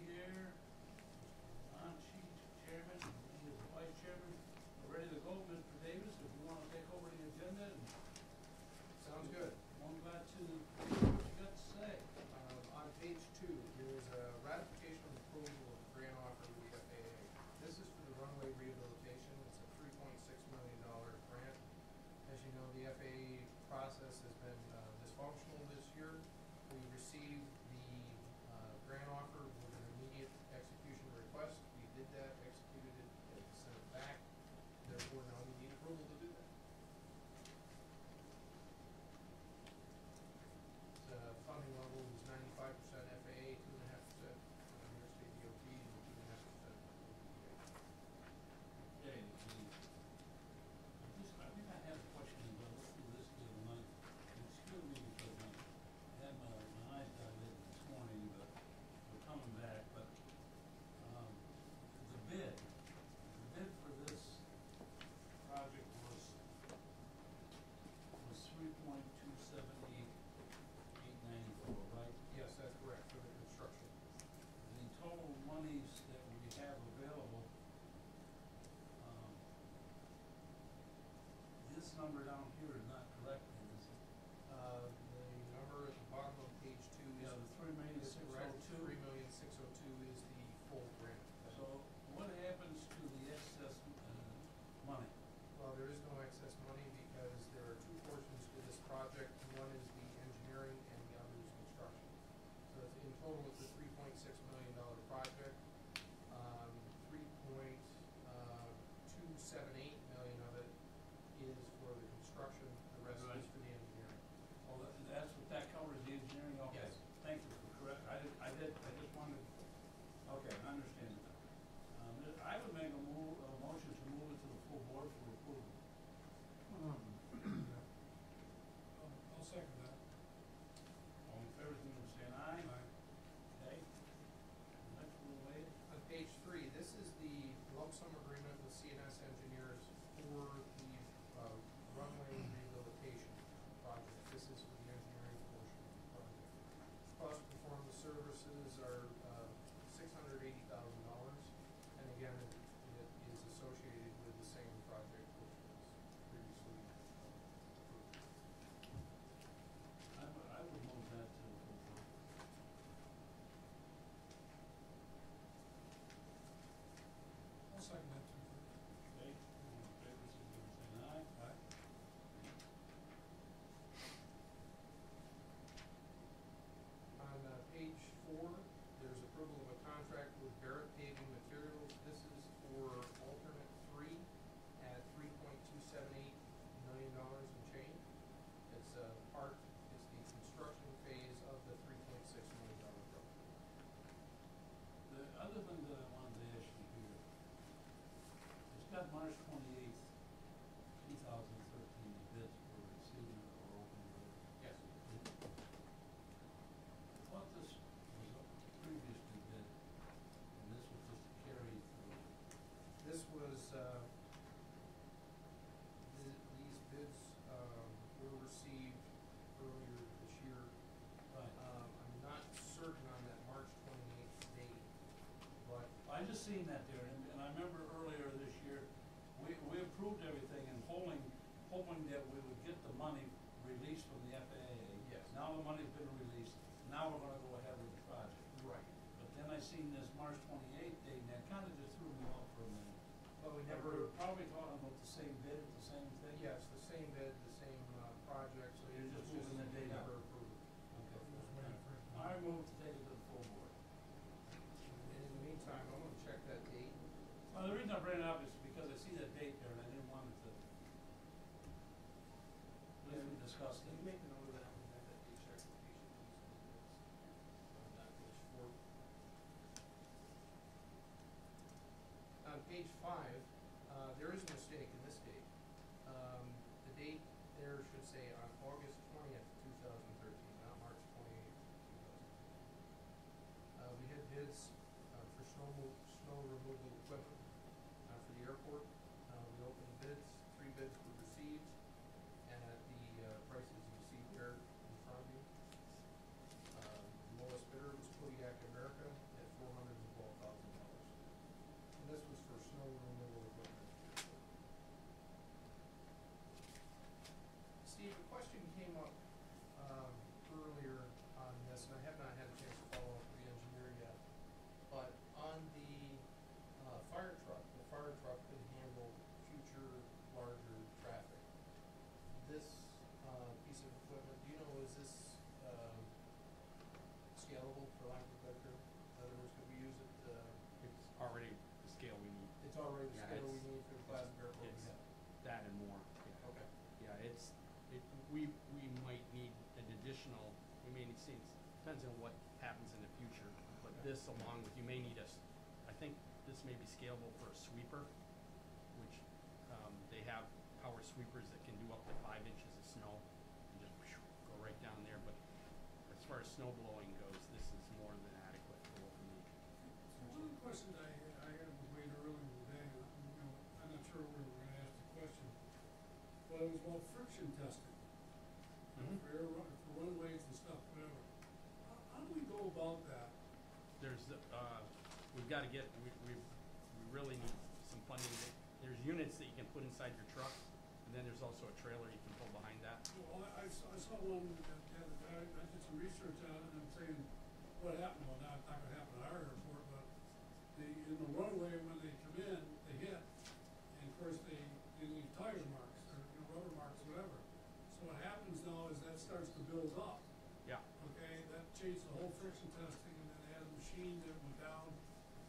here. Ron Cheech, Chairman, he is the Vice Chairman. We're ready to go, Mr. Davis, if you want to take over the agenda. Sounds good. I'm glad to hear what you got to say. On page 2, there is a ratification of approval of the grant offer to the FAA. This is for the runway rehabilitation. It's a $3.6 million grant. As you know, the FAA process has been dysfunctional this year. We received the grant offer with an immediate execution request. We did that, executed it, and sent it back. Therefore, now we need approval to do that. Funding level is 95% FAA, 2.5% New York State DOT, and 2.5% OBPA. Okay, I think I have a question as I look through this the other night. Excuse me because I had my eyes dilated this morning, but we're coming back. But the bid for this project was 3.278,894, right? Yes, that's correct, for the construction. The total monies that we have available, this number down here is not correct, is it? The number at the bottom of page 2 Yeah, is the 3,602,000. 3,602,000 is the full grant. So what happens to the excess money? Well, there is no excess money because there are 2 portions to this project. One is the engineering and the other is construction. So it's, in total, it's a $3.6 million project. 3.278 million of it is for the construction. The rest is for the engineering. Oh, that's what that covers, the engineering? Okay. Yes. Thank you for correct. I just wanted, okay, I understand that. I would make a motion to move it to the full board for approval. I'll second that. All in favor, saying aye. Aye. Okay. Next we'll wait. On page 3, this is the lump sum agreement with CNS Engineers for the runway rehabilitation project. This is for the engineering portion of the project. Cost to perform the services are $680,000, and again, it is associated with the same project which was previously approved. I would move that to the full board. I'll second that too. Okay. All in favor, saying aye. Aye. On page 4, there's approval of a contract with Barrett Paving Materials. This is for alternate 3 at $3.278 million and change. It's the construction phase of the $3.6 million project. The other thing that I wanted to ask you here, it's got March 28th, 2013, the bids for receiving or opening. Yes. I thought this was previously bid, and this was just a carry through. This was, these bids were received earlier this year. Right. I'm not certain on that March 28th date, but I just seen that there, and I remember earlier this year, we approved everything and hoping that we would get the money released from the FAA. Yes. Now the money's been released, now we're gonna go ahead with the project. right. But then I seen this March 28th date, and that kinda just threw me off for a minute. But we We never. were probably talking about the same bid, the same thing? Yes, the same bid, the same project, so You're just it's moving the date up. never approved. Okay. Just waiting for it. I move to take it to the full board. And in the meantime, I'm gonna check that date. Well, the reason I bring it up is because I see that date there, and I didn't want it to. We discussed Can you it. make a note of that when you have that date check location, please? On page 4. On page 5, there is a mistake in this date. The date there should say on August 20th, 2013, not March 28th, 2013. We had bids for snow removal equipment for the airport. We opened bids, 3 bids were received, and at the prices you see there in front of you. The lowest bidder was Kodiak America at $400,000. already the scale we need. It's already the Yeah, scale we it's- need for the plastic airport we It's have. that and more, yeah. Okay. Yeah, we might need an additional, we may need, depends on what happens in the future, but Okay. this along with, you may need I think this may be scalable for a sweeper, which, they have power sweepers that can do up to 5 inches of snow and just go right down there, but as far as snow blowing goes, this is more than adequate for what we need. So one of the questions I had was made earlier today, and I'm not sure where we're gonna ask the question, but it was about friction testing. Mhm. For runways and stuff, whatever. How do we go about that? There's, we've gotta get, we really need some funding. There's units that you can put inside your truck, and then there's also a trailer you can pull behind that. Well, I saw one I did some research on it, and I'm saying, what happened, well, not gonna happen at our airport, but in the runway, when they come in, they hit, and of course, they leave tire marks, or, rubber marks, whatever. So what happens now is that starts to build up, Yeah, okay, that changed the whole friction testing, and then they had a machine that went down,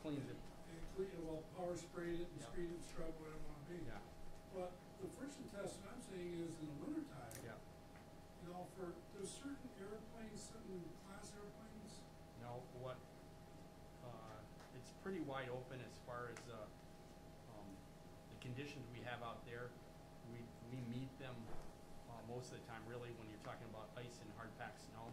cleans it, power sprayed it, and Yep. screened it, scrubbed, whatever it wanna be. yeah, But the friction test that I'm saying is in the wintertime, yeah. there's certain airplanes, certain class airplanes, No, it's pretty wide open as far as, the conditions we have out there. We meet them, most of the time, really, when you're talking about ice and hard packed snow.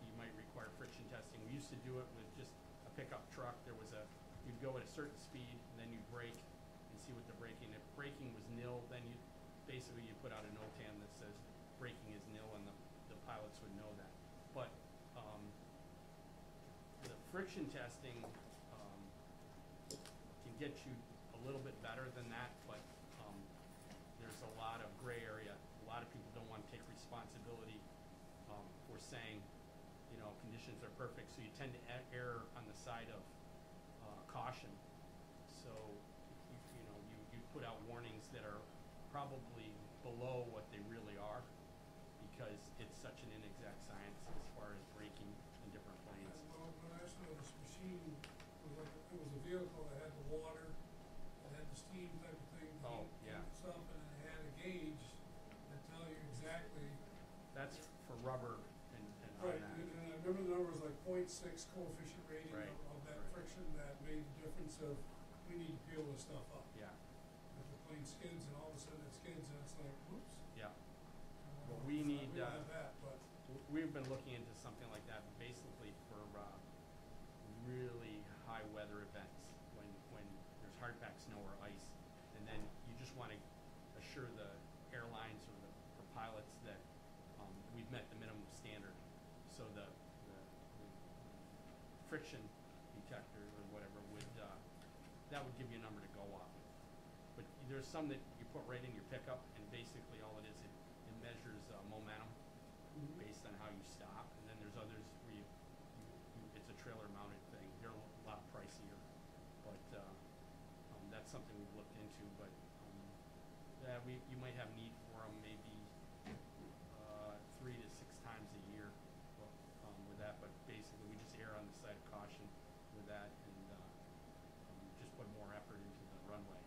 You might require friction testing. We used to do it with just a pickup truck. You'd go at a certain speed, and then you'd brake and see what the braking, if braking was nil, then you put out a notan that says braking is nil, and the pilots would know that. But, the friction testing, can get you a little bit better than that, but, there's a lot of gray area. A lot of people don't wanna take responsibility, for saying, conditions are perfect, so you tend to err on the side of, caution. So, you put out warnings that are probably below what they really are, because it's such an inexact science as far as braking in different planes. Well, when I saw this machine, it was a vehicle that had the water, it had the steam type of thing. Oh, yeah. Stuff, and it had a gauge that tell you exactly. That's for rubber and all Right, that. and I remember the number was like 0.6 coefficient rating Right. of that Right. friction that made the difference of, we need to peel this stuff up. Yeah, If the plane skids and all of a sudden it skids and it's like, whoops. yeah. Well, we need, We don't have that, but. We've been looking into something like that basically for, really high weather events, when there's hard packed snow or ice, and then you just wanna assure the airlines or the pilots that, we've met the minimum standard. So the friction detector or whatever that would give you a number to go off. But there's some that you put right in your pickup, and basically all it is, it measures, momentum based on how you stop, and then there's others where it's a trailer mounted thing. They're a lot pricier, but, that's something we've looked into, but, yeah, you might have need for them maybe, 3 to 6 times a year, with that, but basically we just err on the side of caution with that, and, just put more effort into the runway.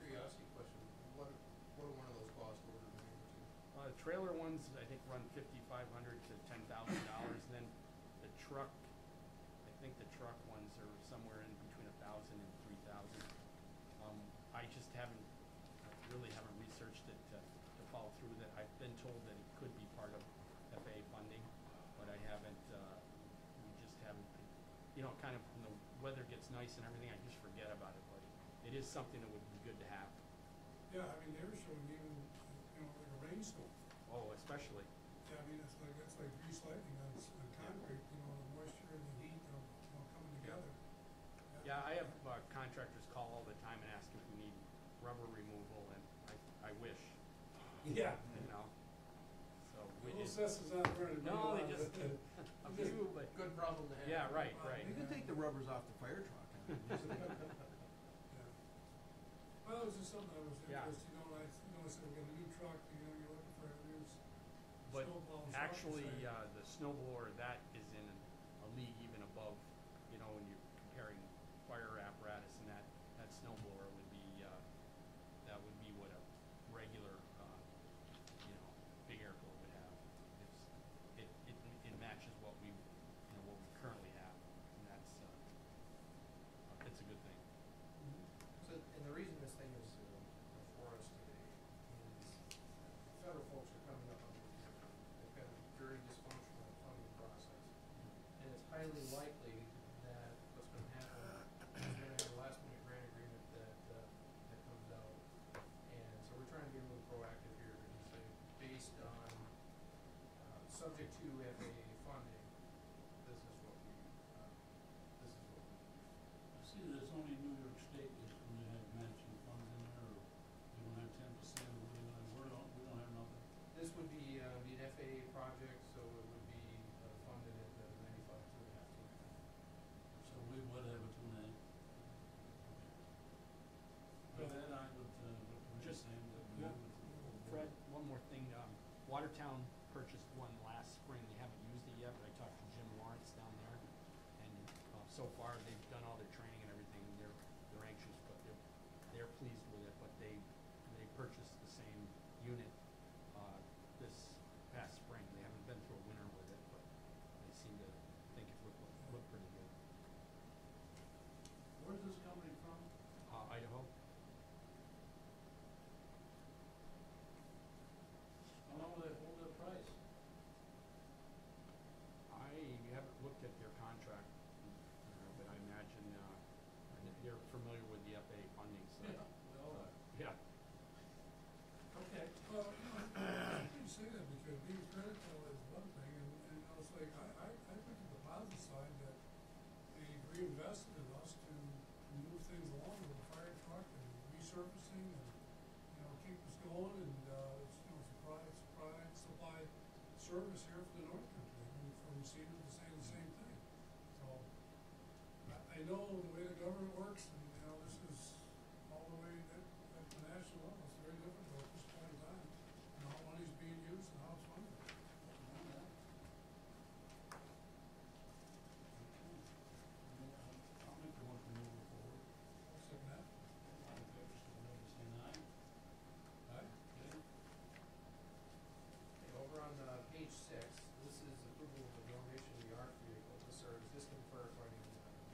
Curiosity question, what are one of those cost orders of magnitude? Trailer ones, I think, run $5,500 to $10,000, and then the truck, I think the truck ones are somewhere in between 1,000 and 3,000. I just I really haven't researched it to follow through with it. I've been told that it could be part of FAA funding, but I haven't, we just haven't, kind of when the weather gets nice and everything, I just forget about it, but it is something that would be good to have. Yeah, I mean, they were showing even, like a rainstorm. Oh, especially. Yeah, I mean, it's like grease lightning on concrete, the moisture and the heat of, coming together. Yeah, I have contractors call all the time and ask if we need rubber removal, and I wish, Yeah. So we Little just, Sis is not burning. no, they just, a few, but, Good problem to have. yeah, right, right. You can take the rubbers off the fire truck. I mean, just- Well, it was just something I was Yeah. interested, I said, we got a new truck, you're looking for a new But snowball. actually, the snow blower, that is in a league even above, when you subject to FAA funding, this is what we, this is what we do. I see that it's only New York State that's gonna have matching funds in there, or you don't have 10%, or we don't have nothing. This would be an FAA project, so it would be funded at 95, 2.5. So we would have a 2.5. With that, I would, Just- saying that we yeah. would. Fred, one more thing, Watertown purchased one last spring, they haven't used it yet, but I talked to Jim Lawrence down there, and, so far, they've done all their training and everything, and they're anxious, but they're pleased with it, but they purchased the same unit, this past spring, they haven't been through a winter with it, but they seem to think it looked pretty good. Where's this company from? Idaho? How long will they hold their price? I haven't looked at their contract, but I imagine, they're familiar with the FAA funding, so. Yeah, we all are. Yeah. Okay. Well, I think you say that because being critical is one thing, and you know, it's like, I think the positive side that they've reinvested in us to move things along with the fire truck and resurfacing and, you know, keep us going and, it's, you know, supply service here for the North Country. I mean, from Cedar to saying the same thing. So, I know the way the government works, and, you know, this is all the way at the national level, it's very difficult at this point in time, you know, how money's being used and how it's funded. I'll make the one to move it forward. I'll second that. All in favor, signify by saying aye. Aye? Okay. Okay, over on page 6, this is approval of the donation of the ARC vehicle. This is our existing firefighting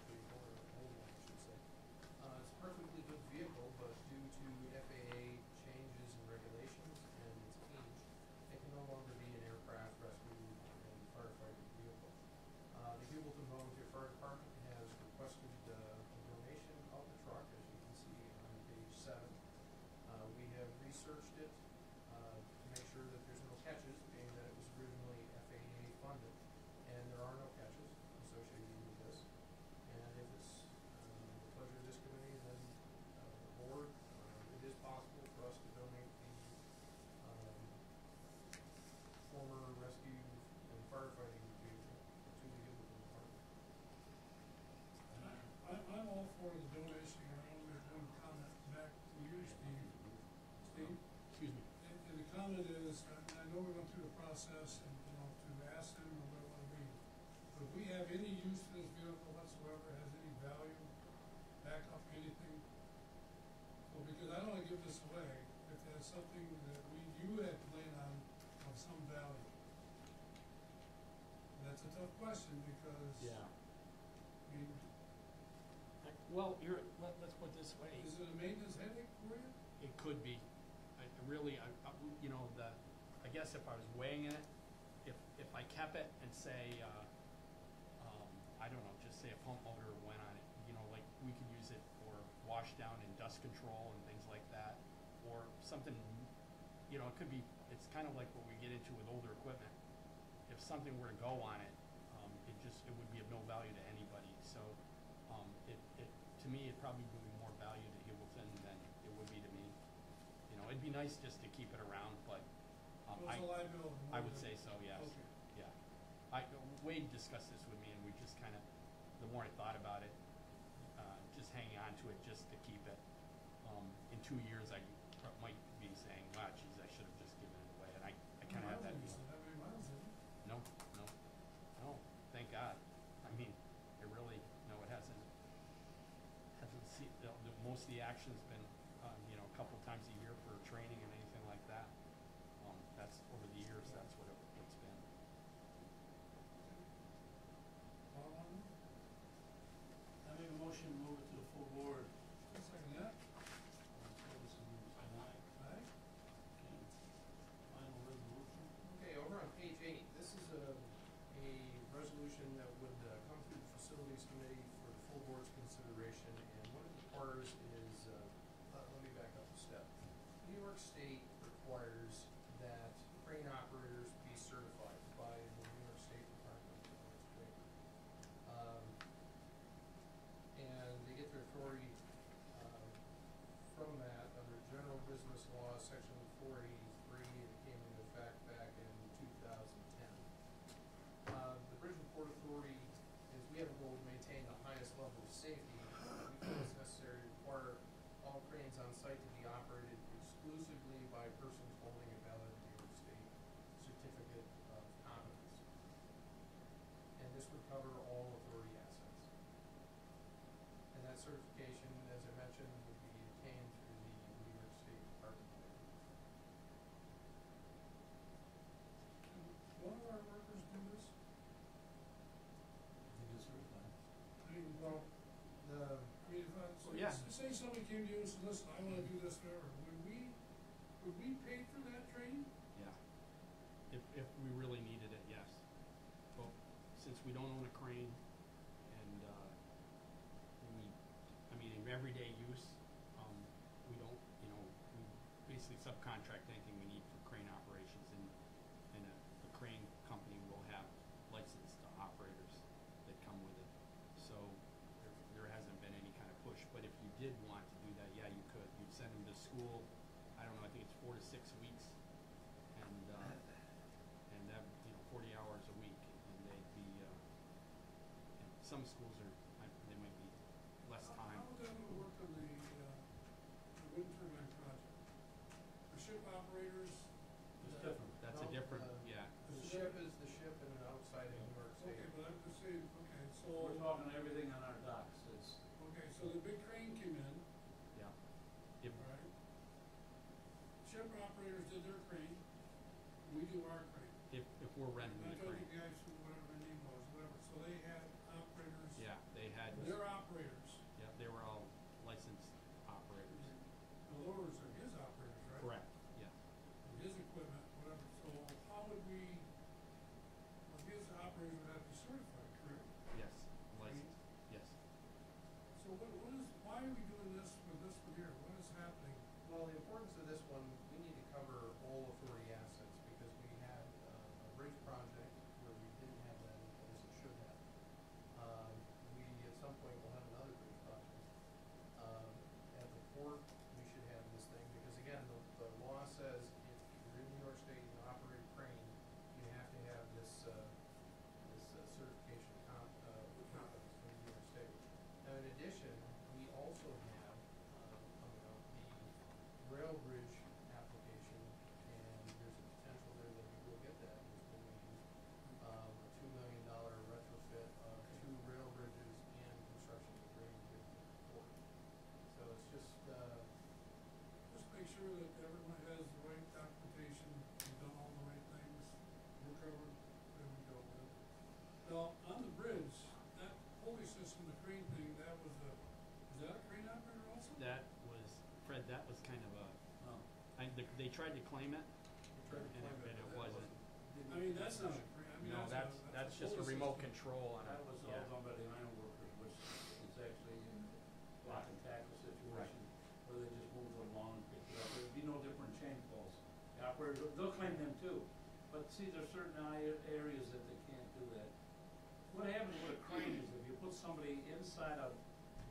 vehicle, or an old one, I should say. It's a perfectly good vehicle, but due to FAA changes and regulations and its age, it can no longer be an aircraft rescue and firefighting vehicle. The Hubleton Volunteer Fire Department has requested a donation of the truck, as you can see on page 7. We have researched it to make sure that there's no catches, being that it was originally FAA funded, and there are no catches associated with this. And if it's the pleasure of this committee and then the board, it is possible for us to donate the former rescue and firefighting vehicle to the Hubleton Department. I'm all for the donation, and I want to make one comment back to you, Steve. Steve? Excuse me. And the comment is, I know we went through the process and, you know, to ask them what it would be. But if we have any use for this vehicle whatsoever, has any value, backup, anything, well, because I don't wanna give this away if there's something that you had to land on of some value. And that's a tough question because, I mean, Well, let's put it this way. is it a maintenance headache for you? It could be. I really, you know, I guess if I was weighing it, if I kept it and say, I don't know, just say a pump motor went on it, you know, like we could use it for wash down and dust control and things like that, or something, you know, it could be, it's kind of like what we get into with older equipment. If something were to go on it, it would be of no value to anybody, so, to me, it probably would be more value to Hubleton than it would be to me. You know, it'd be nice just to keep it around, but, Well, it's a liability. I would say so, yes. Okay. Yeah. Wade discussed this with me, and we just kind of, the more I thought about it, just hanging on to it just to keep it. In 2 years, I might be saying, wow, geez, I should have just given it away, and I kind of have that feeling. How many miles is it? No, thank God. I mean, it really, no, it hasn't seen, most of the action's been, you know, a couple times a year for training and anything like that. That's, over the years, that's what it's been. All on it? I make a motion to move it to the full board. I'll second that. All in favor, signify by saying aye. Aye? Okay. Final resolution. Okay, over on page 8, this is a resolution that would come through the Facilities Committee for the full board's consideration, and what it requires is, let me back up a step. New York State requires that crane operators be certified by somebody came to you and said, listen, I wanna do this forever, would we pay for that training? Yeah. If we really needed it, yes. But since we don't own a crane and, in everyday use, we don't, we basically subcontract anything we need for crane operations and the crane company will have licensed operators that come with it. So there hasn't been any kind of push, but if you did want to do that, yeah, you could. You'd send them to school, I don't know, I think it's 4 to 6 weeks and that, 40 hours a week and they'd be, and some schools they might be less time. How would that work on the wind turbine project? For ship operators? It's different. That's a No, different, yeah. The ship is the ship and outside of New York State. Okay, but I'm just saying, okay, so. We're talking everything on our docks, Okay, so the big crane came in, Yeah. If, right? Ship operators did their crane, we do our crane. if we're renting And I the told crane. you guys who, whatever their name was, whatever, so they had operators. Yeah, they had, They're operators. yeah, they were all licensed operators. The lowers are his operators, right? Correct, yeah. His equipment, whatever, so how would we, well, his operators would have to be certified, correct? Yes, licensed, yes. So why are we doing this with this one here? What is happening? Well, the importance of this one, we need to cover all authority assets because we had a bridge project where we didn't have that in place, it should have. We, at some point, will have another bridge project. At the port, we should have this thing, because again, the law says if you're in New York State and you operate a crane, you have to have this certification competence from New York State. Now, in addition, we also have, coming up, the rail bridge application, and there's a potential there that we will get that, which will mean, a $2 million retrofit of 2 rail bridges and construction of the grade bridge at the port. So it's just Just make sure that everyone has the right documentation, we've done all the right things, we're covered, there we go. Now, on the bridge, that pulley system, the crane thing, is that a crane operator also? That was, Fred, that was kind of a, no. they tried to claim it, we tried to and claim it but that wasn't. I mean, that's not a crane, I mean, No, that's just a pulley remote system. control on a, That was all yeah. done by the iron workers, which is actually in block and tackle situation, where they just move it along and pick it up. There'd be no different chain pulls. The operators, they'll claim them too, but see, there's certain areas that they can't do that. What happens with a crane is if you put somebody inside of,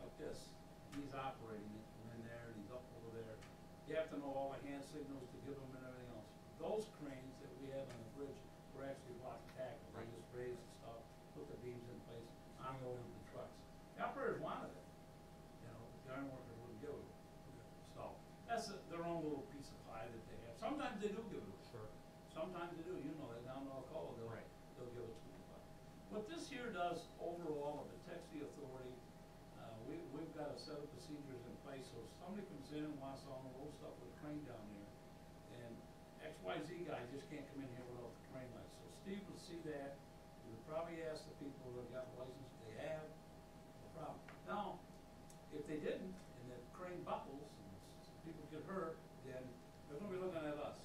like this, he's operating it, and in there, and he's up over there, you have to know all the hand signals to give them and everything else. Those cranes that we have on the bridge were actually block and tackle, they Right. just raise the stuff, put the beams in place, unload the trucks. The operators wanted it, the iron workers wouldn't give it. So, that's their own little piece of pie that they have. Sometimes they do give it to us. Sure. Sometimes they do, that down in Alcoa, Right. they'll give it to me. But what this here does overall, it protects the authority. We've got a set of procedures in place, so if somebody comes in and wants to unload stuff with a crane down there, and XYZ guy just can't come in here without the crane license. So Steve would see that, he would probably ask the people that got the license if they have, no problem. Now, if they didn't, and the crane buckles, and people get hurt, then they're gonna be looking at us.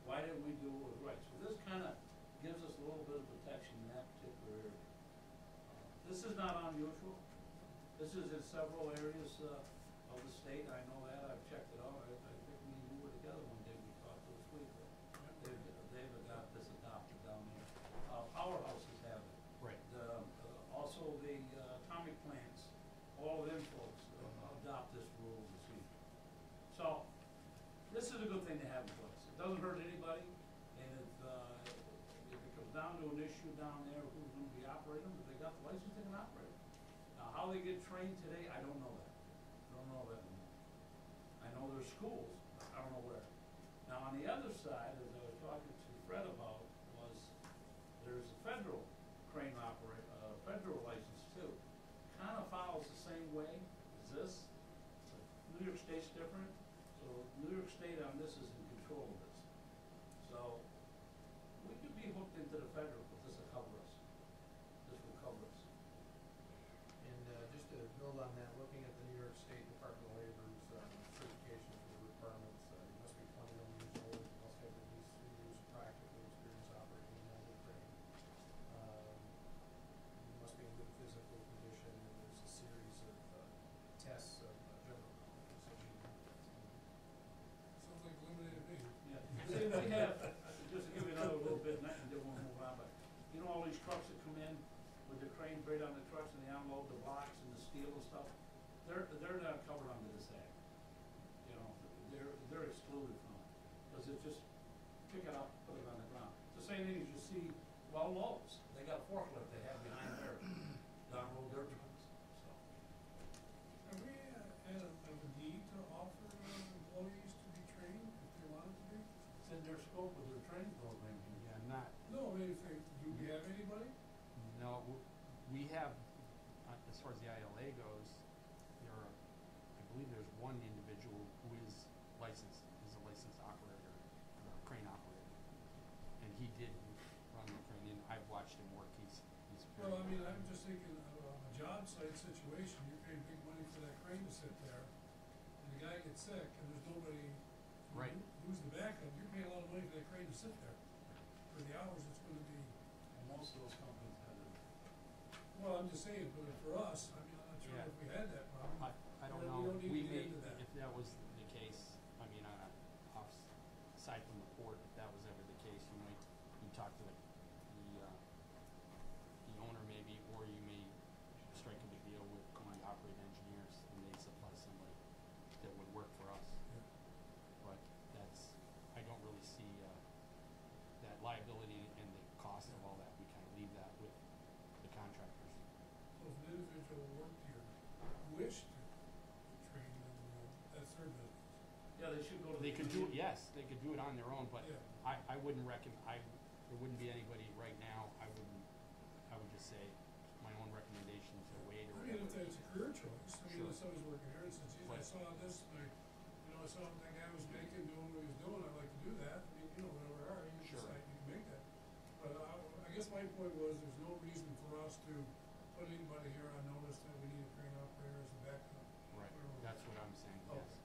Why didn't we do what was right? So this kinda gives us a little bit of protection in that particular area. This is not unusual. This is in several areas, of the state, I know that, I've checked it out, I think me and you were together one day, we talked this week, they've got this adopted down there. Powerhouses have it. Right. Also the, atomic plants, all of them folks adopt this rule and procedure. So, this is a good thing to have in place. It doesn't hurt anybody, and if it comes down to an issue down there, who's gonna be operating them, if they got the license, they can operate them. Now, how they get trained today, I don't know that. I don't know that anymore. I know there's schools, but I don't know where. Now, on the other side, as I was talking to Fred about, was there's a federal crane federal license too. Kinda follows the same way as this. But New York State's different, so New York State on this is in control of this. So, we could be hooked into the federal, but this will cover us. This will cover us. And just to build on that, looking at the New York State Department of these trucks that come in with the cranes right on the trucks and they unload the blocks and the steel and stuff, they're not covered under this act. You know, they're excluded from it, cause it's just pick it up, put it on the ground. It's the same thing as you see, well, Lowe's, they got a forklift they have behind their, unload their trucks, so. Have we had a need to offer employees to be trained if they wanted to be? It's in their scope of their training program. Yeah, not, No, I mean, if they, do we have anybody? no, we have, as far as the ILA goes, I believe there's one individual who is licensed, is a licensed operator, crane operator. And he did run the crane, and I've watched him work, he's very. Well, I mean, I'm just thinking of a job site situation, you're paying big money for that crane to sit there, and the guy gets sick, and there's nobody. Right. Who's the backup, you're paying a lot of money for that crane to sit there, for the hours it's gonna be. And most of those companies have it. Well, I'm just saying, but for us, I mean, I'm not sure Yeah. if we had that problem. I don't We know, don't need we to get may, into that. if that was the case, I mean, aside from the port, if that was ever the case, you talk to the owner maybe, or you may strike a deal with the operating engineers, and they supply somebody that would work for us. Yeah. But I don't really see, that liability and the cost of all that, we kinda leave that with the contractors. So if an individual worked here, wished to train them, that's their business. Yeah, they should go to the. They could do it, yes, they could do it on their own, but Yeah. I wouldn't there wouldn't be anybody right now, I would just say, my own recommendation to wait or I mean, whatever. if it's a career choice, I mean, Sure. if somebody's working here and says, geez, I Right. saw this, and I saw what that guy was making, doing what he was doing, I'd like to do that, I mean, whatever, you Sure. decide, you can make that. But I guess my point was, there's no reason for us to put anybody here on notice that we need a crane operator as a backup. Right, whatever. that's what I'm saying, Oh, yes.